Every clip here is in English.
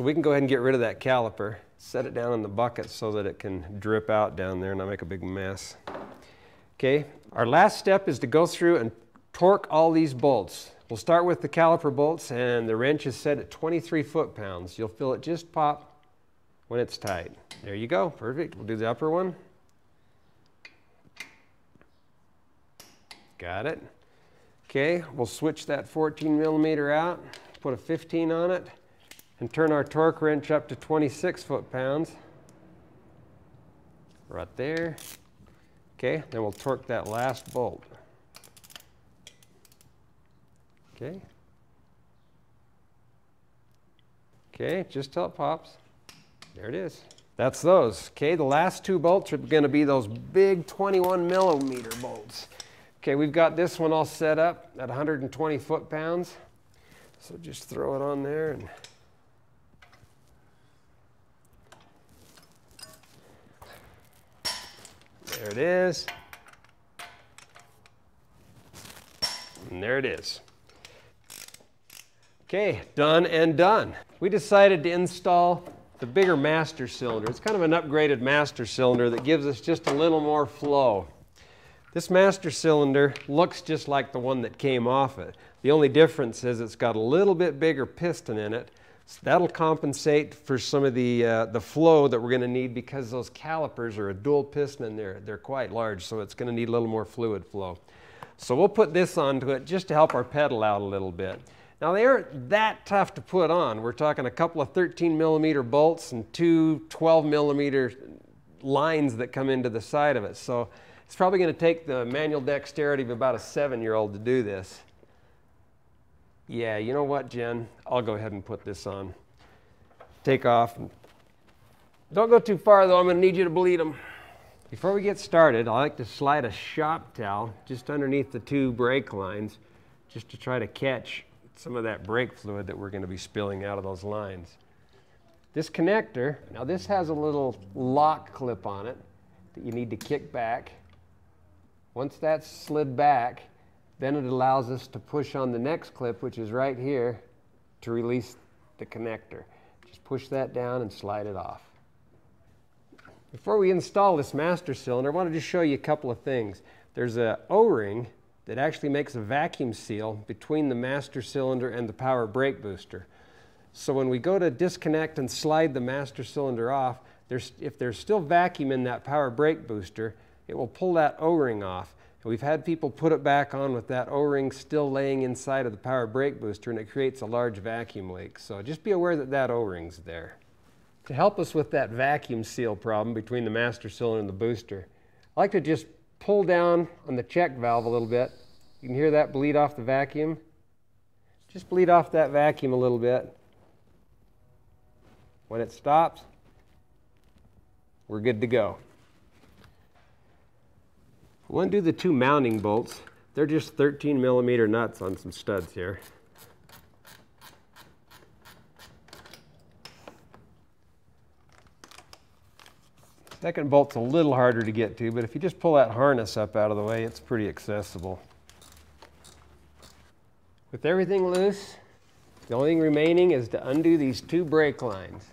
We can go ahead and get rid of that caliper, set it down in the bucket so that it can drip out down there and not make a big mess. Okay, our last step is to go through and torque all these bolts. We'll start with the caliper bolts, and the wrench is set at 23 foot-pounds. You'll feel it just pop when it's tight. There you go, perfect. We'll do the upper one. Got it. Okay, we'll switch that 14 millimeter out, put a 15 on it, and turn our torque wrench up to 26 foot-pounds. Right there. Okay, then we'll torque that last bolt. Okay. Okay, just till it pops. There it is. That's those. Okay, the last two bolts are going to be those big 21 millimeter bolts. Okay, we've got this one all set up at 120 foot-pounds. So just throw it on there and there it is. And there it is. Okay, done and done. We decided to install the bigger master cylinder. It's kind of an upgraded master cylinder that gives us just a little more flow. This master cylinder looks just like the one that came off it. The only difference is it's got a little bit bigger piston in it. So that'll compensate for some of the flow that we're going to need, because those calipers are a dual piston and they're quite large, so it's going to need a little more fluid flow. So we'll put this onto it just to help our pedal out a little bit. Now they aren't that tough to put on. We're talking a couple of 13 millimeter bolts and two 12 millimeter lines that come into the side of it. So it's probably going to take the manual dexterity of about a 7-year-old to do this. Yeah, you know what, Jen? I'll go ahead and put this on. Take off. Don't go too far, though. I'm going to need you to bleed them. Before we get started, I like to slide a shop towel just underneath the two brake lines, just to try to catch some of that brake fluid that we're going to be spilling out of those lines. This connector, now this has a little lock clip on it that you need to kick back. Once that's slid back, then it allows us to push on the next clip, which is right here, to release the connector. Just push that down and slide it off. Before we install this master cylinder, I want to just show you a couple of things. There's an O-ring that actually makes a vacuum seal between the master cylinder and the power brake booster. So when we go to disconnect and slide the master cylinder off, if there's still vacuum in that power brake booster, it will pull that O-ring off. And we've had people put it back on with that O-ring still laying inside of the power brake booster, and it creates a large vacuum leak. So just be aware that that O-ring's there. To help us with that vacuum seal problem between the master cylinder and the booster, I like to just pull down on the check valve a little bit. You can hear that bleed off the vacuum. Just bleed off that vacuum a little bit. When it stops, we're good to go. We want to do the two mounting bolts. They're just 13 millimeter nuts on some studs here. Second bolt's a little harder to get to, but if you just pull that harness up out of the way, it's pretty accessible. With everything loose, the only thing remaining is to undo these two brake lines.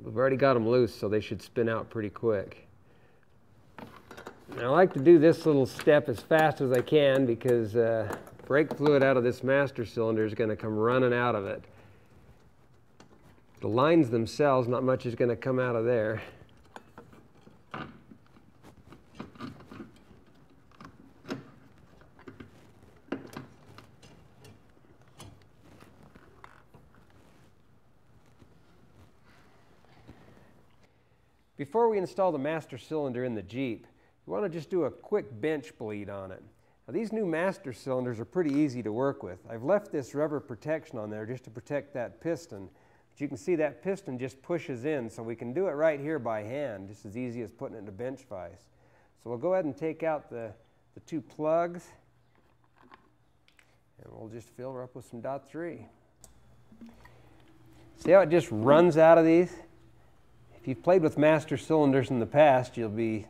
We've already got them loose, so they should spin out pretty quick. Now, I like to do this little step as fast as I can, because brake fluid out of this master cylinder is going to come running out of it. The lines themselves, not much is going to come out of there. Before we install the master cylinder in the Jeep, we want to just do a quick bench bleed on it. Now, these new master cylinders are pretty easy to work with. I've left this rubber protection on there just to protect that piston. But you can see that piston just pushes in, so we can do it right here by hand, just as easy as putting it in a bench vise. So we'll go ahead and take out the two plugs, and we'll just fill her up with some .3. See how it just runs out of these? If you've played with master cylinders in the past, it's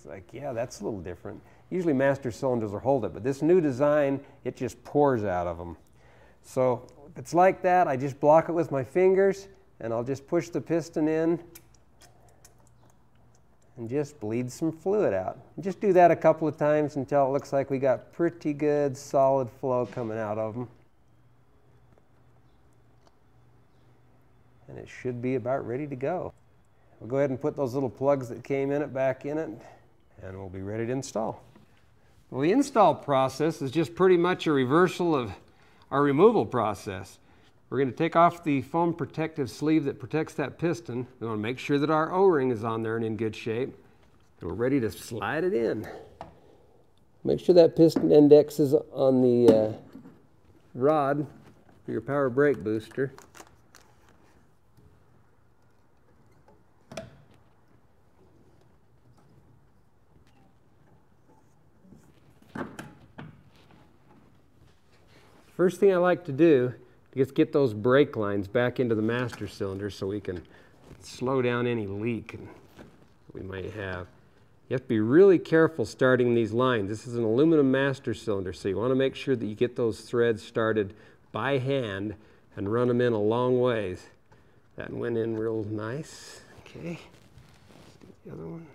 like, yeah, that's a little different. Usually master cylinders will hold it, but this new design, it just pours out of them. So if it's like that, I just block it with my fingers, and I'll just push the piston in and just bleed some fluid out. And just do that a couple of times until it looks like we got pretty good solid flow coming out of them. And it should be about ready to go. We'll go ahead and put those little plugs that came in it back in it, and we'll be ready to install. Well, the install process is just pretty much a reversal of our removal process. We're going to take off the foam protective sleeve that protects that piston. We want to make sure that our O-ring is on there and in good shape. And we're ready to slide it in. Make sure that piston index is on the rod for your power brake booster. First thing I like to do is get those brake lines back into the master cylinder so we can slow down any leak we might have. You have to be really careful starting these lines. This is an aluminum master cylinder, so you want to make sure that you get those threads started by hand and run them in a long ways. That went in real nice. Okay, let's do the other one.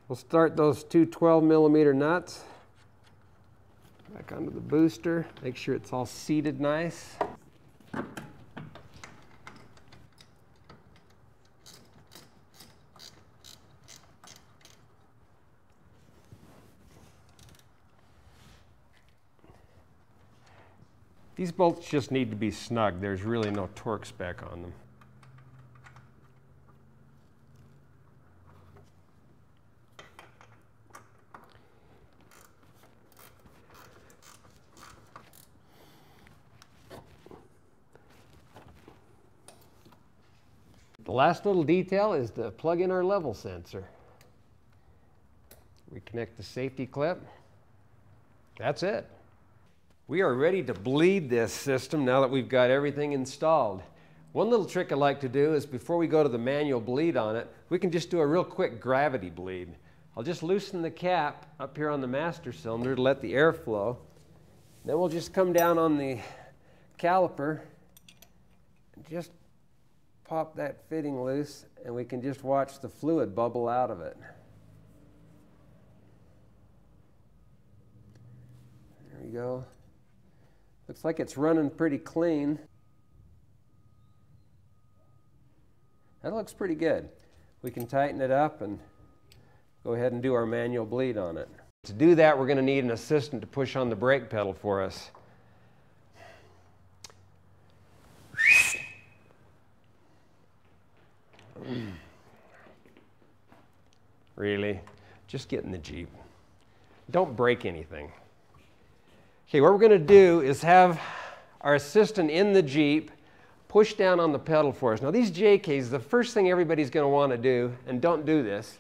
We'll start those two 12mm nuts back onto the booster. Make sure it's all seated nice. These bolts just need to be snug. There's really no torque spec on them. The last little detail is to plug in our level sensor. We connect the safety clip. That's it. We are ready to bleed this system now that we've got everything installed. One little trick I like to do is before we go to the manual bleed on it, we can just do a real quick gravity bleed. I'll just loosen the cap up here on the master cylinder to let the air flow. Then we'll just come down on the caliper and just pop that fitting loose, and we can just watch the fluid bubble out of it. There we go. Looks like it's running pretty clean. That looks pretty good. We can tighten it up and go ahead and do our manual bleed on it. To do that, we're going to need an assistant to push on the brake pedal for us. Really? Just get in the Jeep. Don't break anything. Okay, what we're going to do is have our assistant in the Jeep push down on the pedal for us. Now these JKs, the first thing everybody's going to want to do, and don't do this,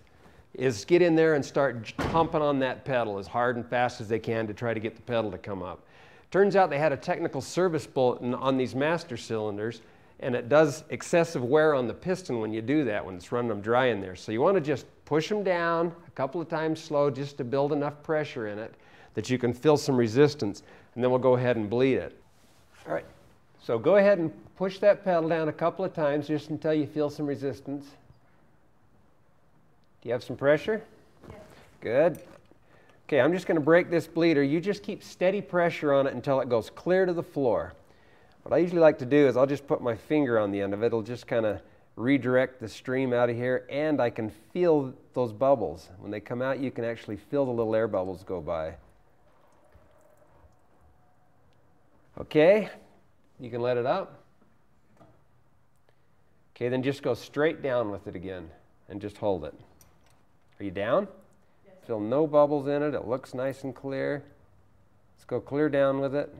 is get in there and start pumping on that pedal as hard and fast as they can to try to get the pedal to come up. Turns out they had a technical service bulletin on these master cylinders, and it does excessive wear on the piston when you do that, when it's running them dry in there. So you want to just push them down a couple of times slow just to build enough pressure in it that you can feel some resistance, and then we'll go ahead and bleed it. All right, so go ahead and push that pedal down a couple of times just until you feel some resistance. Do you have some pressure? Yes. Good. Okay, I'm just going to break this bleeder. You just keep steady pressure on it until it goes clear to the floor. What I usually like to do is I'll just put my finger on the end of it. It'll just kind of redirect the stream out of here, and I can feel those bubbles. When they come out, you can actually feel the little air bubbles go by. Okay, you can let it up. Okay, then just go straight down with it again and just hold it. Are you down? Yes. Feel no bubbles in it. It looks nice and clear. Let's go clear down with it.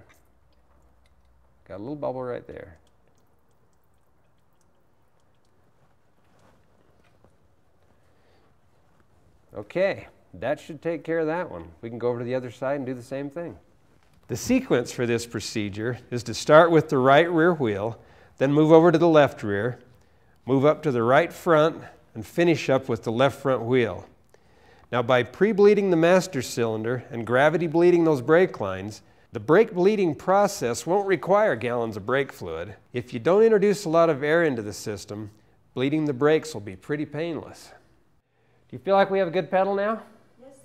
Got a little bubble right there. Okay, that should take care of that one. We can go over to the other side and do the same thing. The sequence for this procedure is to start with the right rear wheel, then move over to the left rear, move up to the right front, and finish up with the left front wheel. Now, by pre-bleeding the master cylinder and gravity bleeding those brake lines, the brake bleeding process won't require gallons of brake fluid. If you don't introduce a lot of air into the system, bleeding the brakes will be pretty painless. Do you feel like we have a good pedal now? Yes.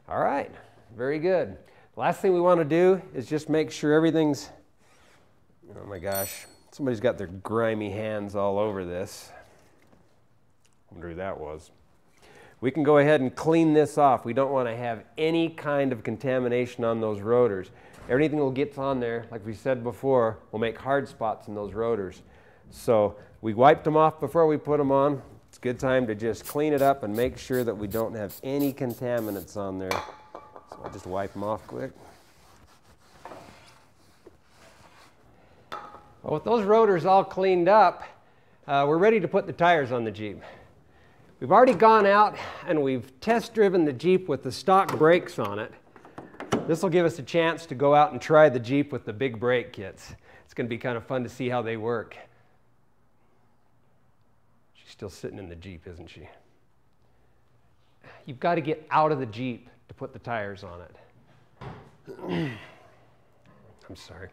All right, very good. The last thing we want to do is just make sure everything's, oh my gosh, somebody's got their grimy hands all over this. I wonder who that was. We can go ahead and clean this off. We don't want to have any kind of contamination on those rotors. Everything that gets on there, like we said before, will make hard spots in those rotors. So we wiped them off before we put them on. It's a good time to just clean it up and make sure that we don't have any contaminants on there. So I'll just wipe them off quick. Well, with those rotors all cleaned up, we're ready to put the tires on the Jeep. We've already gone out and we've test driven the Jeep with the stock brakes on it. This will give us a chance to go out and try the Jeep with the big brake kits. It's going to be kind of fun to see how they work. She's still sitting in the Jeep, isn't she? You've got to get out of the Jeep to put the tires on it. I'm sorry.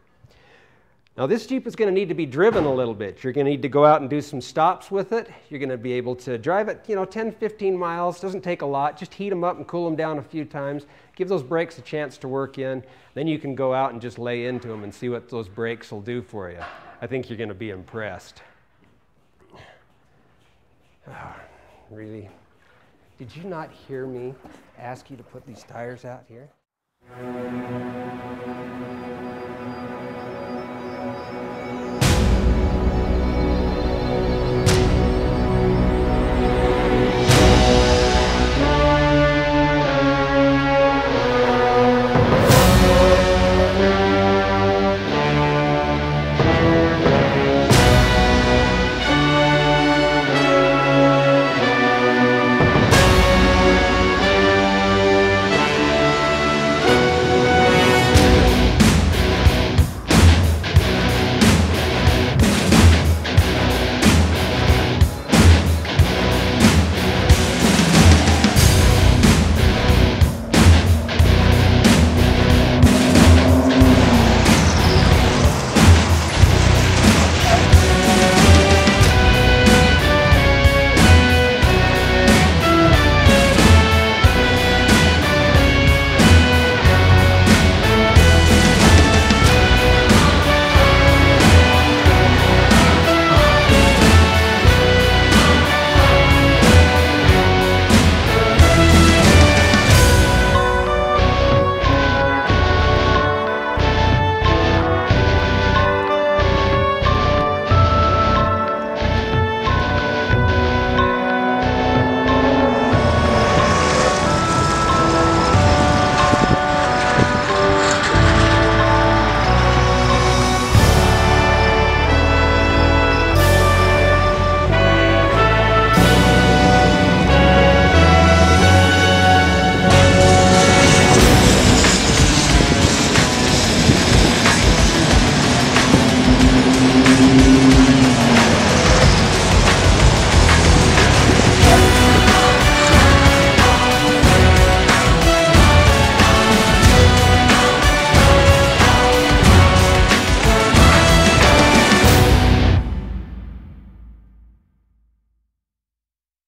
Now this Jeep is going to need to be driven a little bit. You're going to need to go out and do some stops with it. You're going to be able to drive it, 10, 15 miles. Doesn't take a lot. Just heat them up and cool them down a few times. Give those brakes a chance to work in. Then you can go out and just lay into them and see what those brakes will do for you. I think you're going to be impressed. Oh, really? Did you not hear me ask you to put these tires out here?